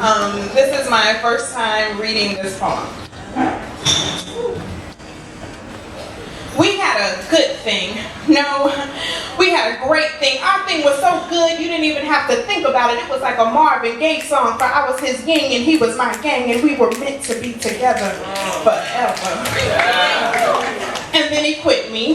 This is my first time reading this poem. We had a good thing. No, we had a great thing. Our thing was so good you didn't even have to think about it. It was like a Marvin Gaye song, for I was his yin and he was my gang, and we were meant to be together forever. And then he quit me.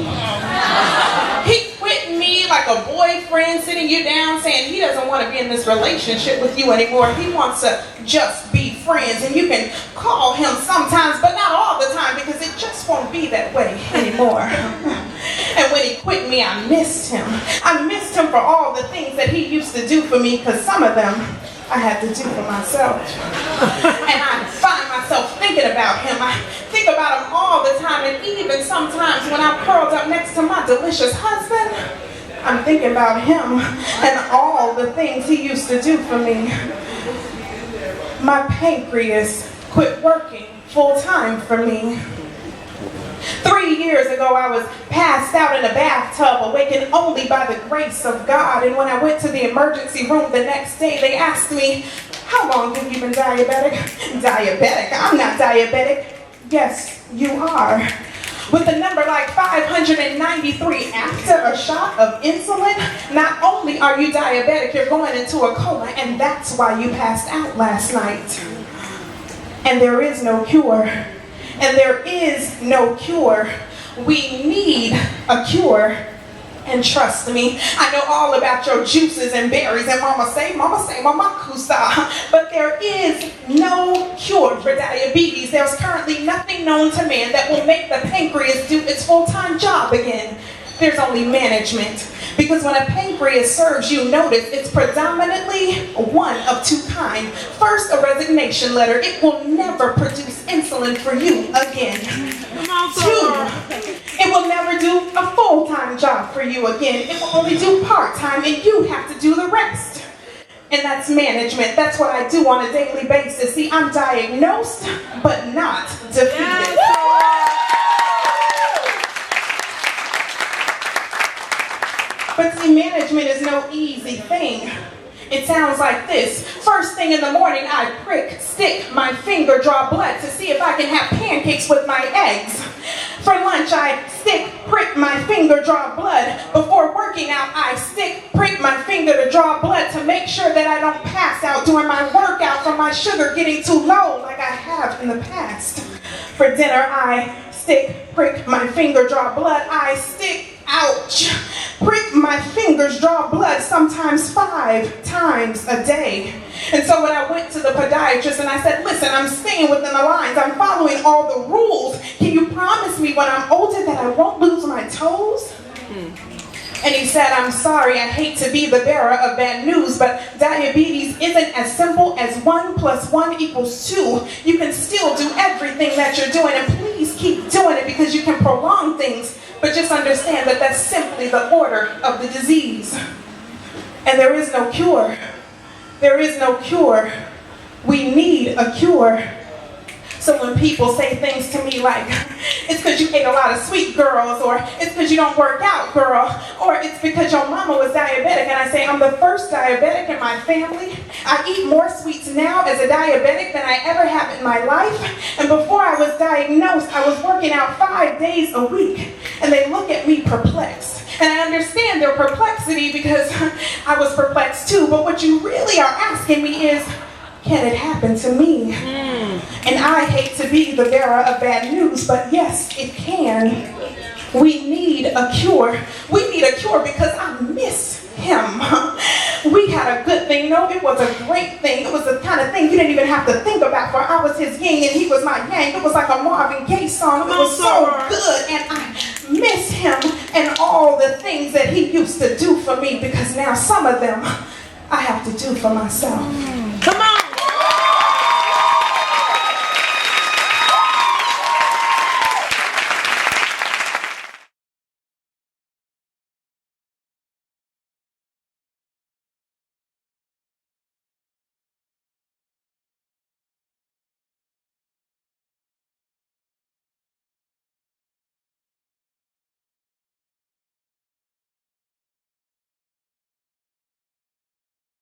He quit me like a boyfriend sitting you down saying he doesn't want to be in this relationship with you anymore. He wants to just be friends, and you can call him sometimes, but not all the time, because it just won't be that way anymore. And when he quit me, I missed him. I missed him for all the things that he used to do for me, because some of them I had to do for myself. And I find myself thinking about him. I think about him all the time, and even sometimes when I'm curled up next to my delicious husband, I'm thinking about him and all the things he used to do for me. My pancreas quit working full-time for me. 3 years ago, I was passed out in a bathtub, awakened only by the grace of God. And when I went to the emergency room the next day, they asked me, "How long have you been diabetic?" Diabetic? I'm not diabetic. Yes, you are. With a number like 593 after a shot of insulin, not only are you diabetic, you're going into a coma, and that's why you passed out last night. And there is no cure. And there is no cure. We need a cure. And trust me, I know all about your juices and berries, and mama say, mama kusa. But there is no cure for diabetes. There's currently nothing known to man that will make the pancreas do its full-time job again. There's only management. Because when a pancreas serves you notice, it's predominantly one of two kinds. First, a resignation letter. It will never produce insulin for you again. Two, it will never do a full-time job for you again. It will only do part-time, and you have to do the rest. And that's management. That's what I do on a daily basis. See, I'm diagnosed, but not defeated. But see, management is no easy thing. It sounds like this. First thing in the morning, I prick, stick my finger, draw blood to see if I can have pancakes with my eggs. For lunch, I stick, prick my finger, draw blood. Before working out, I stick, prick my finger to draw blood to make sure that I don't pass out during my workout from my sugar getting too low like I have in the past. For dinner, I stick, prick my finger, draw blood. I stick, ouch, prick my fingers, draw blood, sometimes 5 times a day. And so when I went to the podiatrist and I said, "Listen, I'm staying within the lines, I'm following all the rules. Can you promise me when I'm older that I won't lose my toes?" And he said, "I'm sorry, I hate to be the bearer of bad news, but diabetes isn't as simple as 1 + 1 = 2. You can still do everything that you're doing, and please keep doing it because you can prolong things. But just understand that that's simply the order of the disease. And there is no cure. There is no cure. We need a cure." So when people say things to me like, "It's because you ate a lot of sweet, girls," or "It's because you don't work out, girl," or "It's because your mama was diabetic," and I say, "I'm the first diabetic in my family. I eat more sweets now as a diabetic than I ever have in my life. And before I was diagnosed, I was working out 5 days a week." And they look at me perplexed. And I understand their perplexity because I was perplexed too. But what you really are asking me is, can it happen to me? And I hate to be the bearer of bad news, but yes, it can. We need a cure. We need a cure because I miss him. We had a good thing. No, it was a great thing. It was the kind of thing you didn't even have to think about, for I was his yin and he was my yang. It was like a Marvin Gaye song. It was so good, and I miss him and all the things that he used to do for me, because now some of them I have to do for myself.